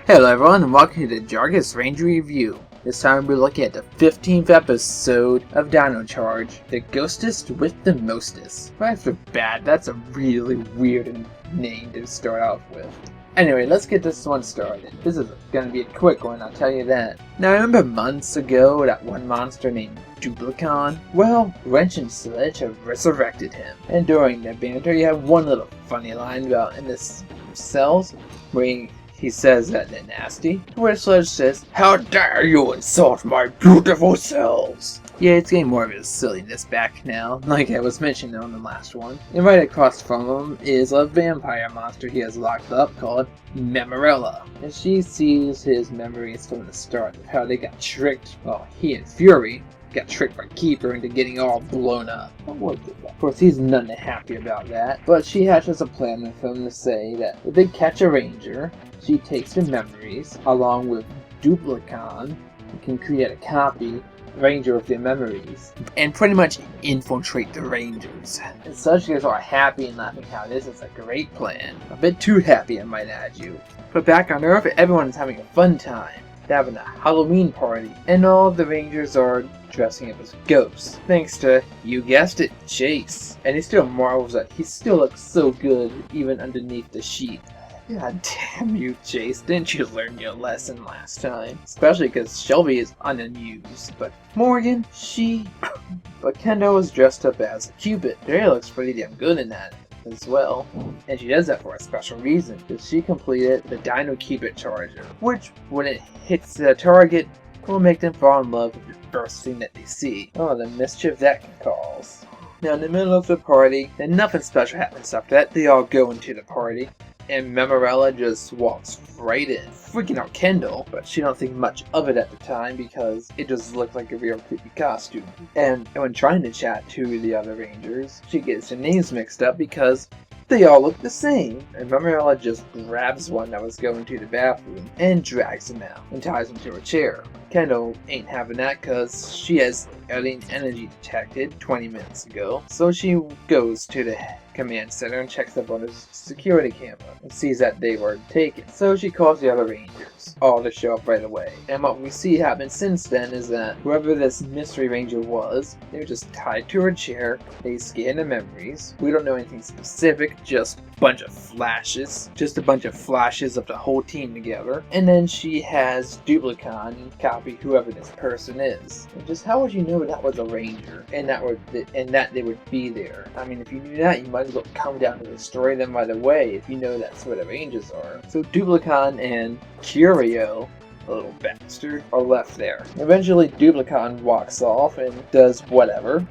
Hello everyone and welcome to the Jargus Ranger Review. This time we're looking at the 15th episode of Dino Charge, the Ghostest with the Mostest. Right off the bat, that's a really weird name to start off with. Anyway, let's get this one started. This is going to be a quick one, I'll tell you that. Now, I remember months ago that one monster named Duplicon? Well, Wrench and Sledge have resurrected him. And during the banter, you have one little funny line about in this cells where he says that they're nasty, where Sledge says, "How dare you insult my beautiful cells!" Yeah, it's getting more of his silliness back now, like I was mentioning on the last one. And right across from him is a vampire monster he has locked up called Memorella. And she sees his memories from the start of how they got tricked. Well, he and Fury got tricked by Keeper into getting all blown up. Of course, he's none too happy about that, but she hatches a plan with him to say that if they catch a ranger, she takes the memories, along with Duplicon, and can create a copy ranger of their memories, and pretty much infiltrate the rangers. And Sledge gets all happy and laughing how this is a great plan. A bit too happy, I might add you. But back on Earth, everyone is having a fun time. They're having a Halloween party, and all the rangers are dressing up as ghosts, thanks to, you guessed it, Chase. And he still marvels that he still looks so good even underneath the sheet. God damn you, Chase, didn't you learn your lesson last time? Especially because Shelby is unused. But Morgan, but Kendo is dressed up as a Cupid. Jerry looks pretty damn good in that as well. And she does that for a special reason, because she completed the Dino Cupid Charger, which, when it hits the target, will make them fall in love with the first thing that they see. Oh, the mischief that can cause. Now, in the middle of the party, then nothing special happens after that. They all go into the party, and Memorella just walks right in, freaking out Kendall, but she don't think much of it at the time because it just looked like a real creepy costume. And when trying to chat to the other rangers, she gets their names mixed up because they all look the same. And Memorella just grabs one that was going to the bathroom and drags him out and ties him to a chair. Kendall ain't having that because she has alien energy detected 20 minutes ago, so she goes to the command center and checks up on his security camera and sees that they were taken. So she calls the other rangers, all to show up right away. And what we see happen since then is that whoever this mystery ranger was, they were just tied to her chair, they scan the memories. We don't know anything specific, just a bunch of flashes. Just a bunch of flashes of the whole team together. And then she has Duplicon copy whoever this person is. And just how would you know that was a ranger and that they would be there? I mean, if you knew that, you might as well come down to destroy them right away if you know that's where the rangers are. So Duplicon and Curio, a little bastard, are left there. Eventually Duplicon walks off and does whatever,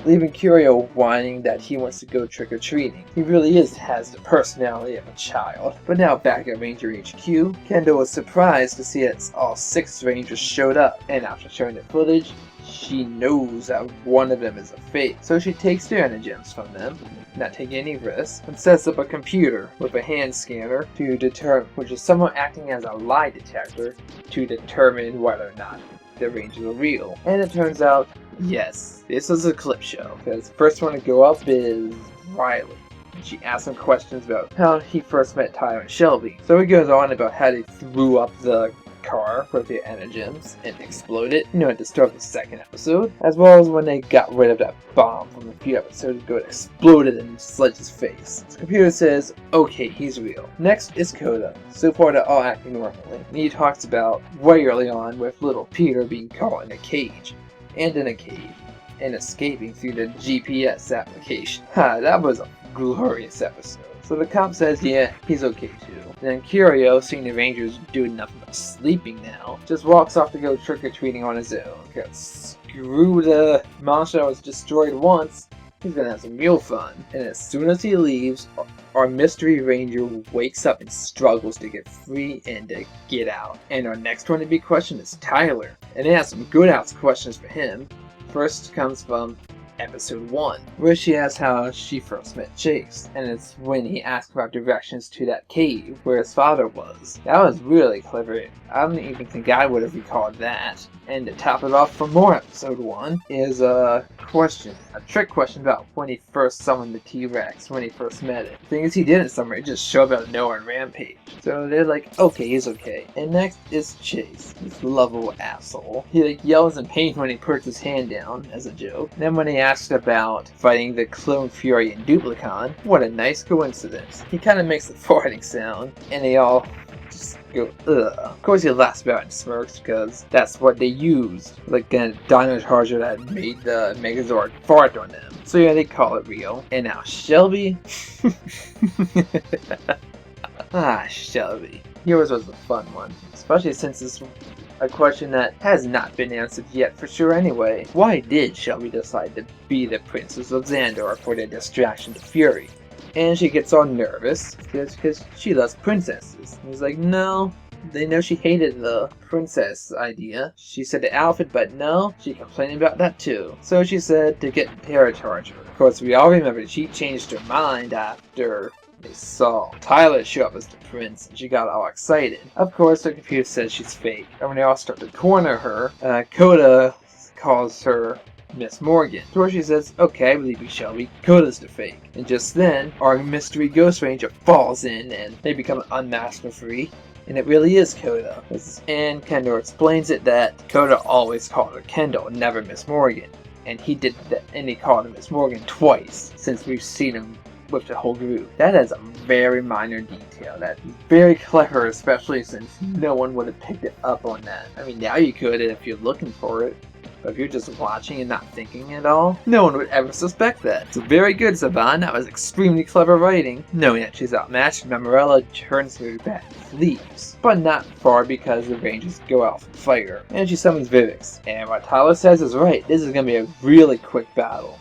leaving Curio whining that he wants to go trick-or-treating. He really has the personality of a child. But now back at Ranger HQ, Kendo was surprised to see that all 6 rangers showed up, and after showing the footage, she knows that one of them is a fake. So she takes their energems from them, not taking any risks, and sets up a computer with a hand scanner to determine, which is someone acting as a lie detector to determine whether or not the rangers are real. And it turns out, yes, this is a clip show, because the first one to go up is Riley. She asks him questions about how he first met Tyler and Shelby. So he goes on about how they threw up the car with their energems and exploded, at the start of the second episode, as well as when they got rid of that bomb from a few episodes ago. It exploded in Sledge's face. The computer says, okay, he's real. Next is Coda. So far they're all acting normally. And he talks about way early on with little Peter being caught in a cage, and in a cave, and escaping through the GPS application. That was a glorious episode. So the cop says, yeah, he's okay too. And then Curio, seeing the rangers doing nothing but sleeping now, just walks off to go trick-or-treating on his own. Because screw the monster that was destroyed once, he's gonna have some real fun. And as soon as he leaves, our mystery ranger wakes up and struggles to get free and to get out. And our next one to be questioned is Tyler. And it has some good ass questions for him. First comes from episode 1, where she asks how she first met Chase, and it's when he asked about directions to that cave where his father was. That was really clever. I don't even think I would have recalled that. And to top it off for more episode 1 is a question. a trick question about when he first summoned the T-Rex, when he first met it. The thing is, he didn't summon it, just showed up out of nowhere and rampage. So they're like, okay, he's okay. And next is Chase, this lovable asshole. He like yells in pain when he puts his hand down, as a joke. And then when he asked about fighting the Clone Fury and Duplicon, what a nice coincidence. He kind of makes a farting sound, and they all just go, ugh. Of course he laughs about it and smirks because that's what they used. Like a Dino Charger that made the Megazord fart on them. So yeah, they call it real. And now Shelby. Shelby. Yours was a fun one. Especially since it's a question that has not been answered yet for sure anyway. Why did Shelby decide to be the Princess of Xandor for their distraction to Fury? And she gets all nervous because she loves princesses. And he's like, no. They know she hated the princess idea. She said the outfit, but no, she complained about that too. So she said to get Terra Charger. Of course, we all remember she changed her mind after they saw Tyler show up as the prince, and she got all excited. Of course, the computer says she's fake. And when they all start to corner her, Coda calls her Miss Morgan. To where she says, okay, I believe you, Shelby. Coda's the fake. And just then, our mystery Ghost Ranger falls in, and they become unmasked free. And it really is Coda. And Kendall explains it that Coda always called her Kendall, never Miss Morgan. And he did that, and he called her Miss Morgan twice since we've seen him with the whole group. That is a very minor detail. That's very clever, especially since no one would have picked it up on that. I mean, now you could if you're looking for it. But if you're just watching and not thinking at all, no one would ever suspect that. So very good, Saban. That was extremely clever writing. Knowing that she's outmatched, Mamarella turns her back and leaves. But not far because the Rangers go out and fight her. And she summons Vivix. And what Tyler says is right. This is going to be a really quick battle.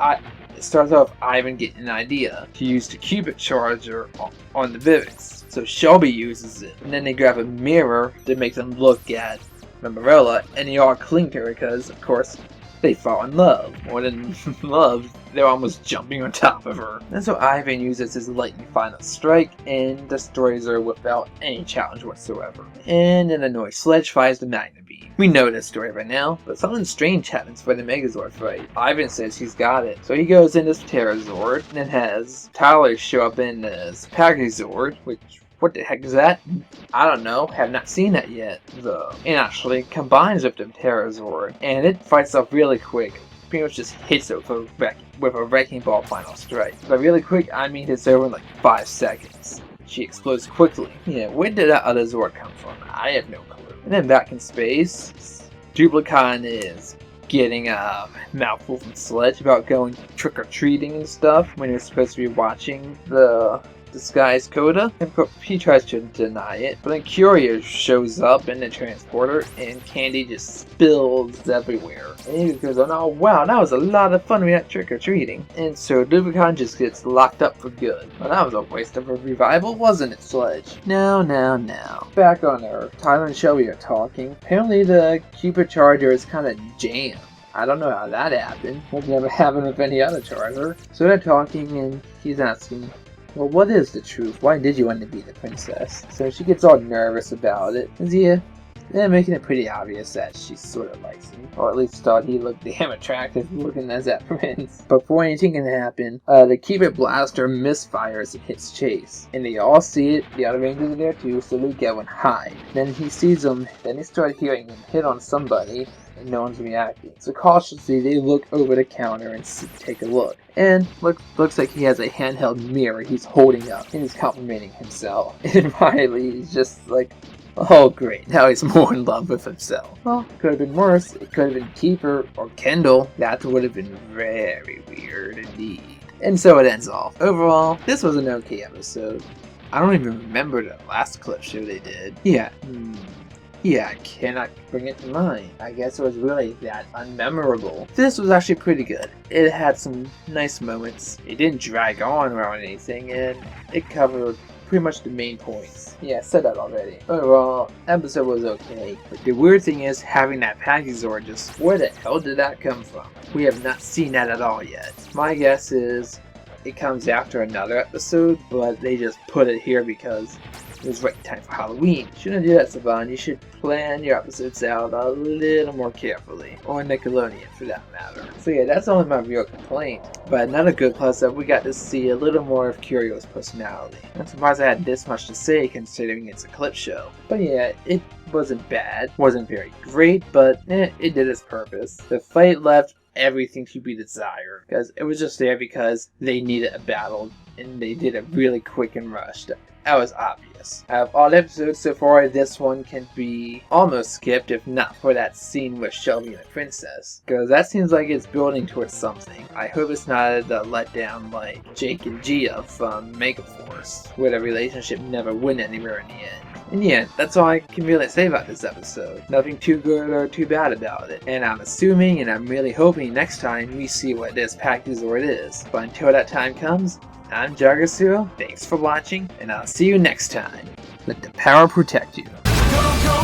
It starts off Ivan getting an idea to use the Cupid Charger on the Vivix. So Shelby uses it. And then they grab a mirror to make them look at Mamarella, and they all cling to her because, of course, they fall in love. More than love, they're almost jumping on top of her. And so Ivan uses his lightning final strike and destroys her without any challenge whatsoever. And then a noise sledge fires the Magna Beam. We know this story by now, but something strange happens for the Megazord fight. Ivan says he's got it, so he goes into his Terrazord and then has Tyler show up in his Pagazord, which, what the heck is that? I don't know. Have not seen that yet, though. And actually combines with the Terrazord, and it fights off really quick. Pretty much just hits it with a Wrecking Ball final strike. By really quick, I mean it's over in like 5 seconds. She explodes quickly. Yeah, where did that other Zord come from? I have no clue. And then back in space, Duplicon is getting a mouthful from Sledge about going trick-or-treating and stuff when you're supposed to be watching the disguised Coda. And he tries to deny it, but then Curio shows up in the transporter and candy just spills everywhere. And he just goes on, oh wow, that was a lot of fun, we had trick-or-treating. And so Duplicon just gets locked up for good. Well, that was a waste of a revival, wasn't it, Sledge? Now. Back on Earth, Tyler and Shelby are talking. Apparently the Cupid Charger is kind of jammed. I don't know how that happened. It never happened with any other charger. So they're talking and he's asking, well, what is the truth? Why did you want to be the princess? So she gets all nervous about it. And they're making it pretty obvious that she sort of likes him. Or at least thought he looked damn attractive looking as that prince. But before anything can happen, the Cupid Blaster misfires and hits Chase. And they all see it, the other Rangers are there too, so they go and hide. Then he sees them, then they start hearing him hit on somebody, and no one's reacting. So cautiously, they look over the counter and take a look. And looks like he has a handheld mirror he's holding up, and he's complimenting himself. And Riley is just like, oh great, now he's more in love with himself. Well, could have been worse. It could have been Keeper or Kendall. That would have been very weird indeed. And so it ends off. Overall, this was an okay episode. I don't even remember the last clip show they did. Yeah, I cannot bring it to mind. I guess it was really that unmemorable. This was actually pretty good. It had some nice moments. It didn't drag on or anything, and it covered pretty much the main points. Yeah, I said that already. Overall, episode was okay. But the weird thing is having that Pagazord, just where the hell did that come from? We have not seen that at all yet. My guess is it comes after another episode, but they just put it here because It was right in time for Halloween. You shouldn't do that, Savon. You should plan your episodes out a little more carefully. Or Nickelodeon, for that matter. So yeah, that's only my real complaint. But another good plus that we got to see a little more of Curio's personality. I'm surprised I had this much to say considering it's a clip show. But yeah, it wasn't bad. Wasn't very great, but it did its purpose. The fight left everything to be desired. Because it was just there because they needed a battle. And they did it really quick and rushed. That was obvious. Out of all the episodes so far, this one can be almost skipped if not for that scene with Shelby and the princess. Because that seems like it's building towards something. I hope it's not a letdown like Jake and Gia from Megaforce, where the relationship never went anywhere in the end. And yeah, that's all I can really say about this episode. Nothing too good or too bad about it. And I'm assuming and I'm really hoping next time we see what this Packazord is. But until that time comes, I'm Jargus, thanks for watching, and I'll see you next time. Let the power protect you. Go, go!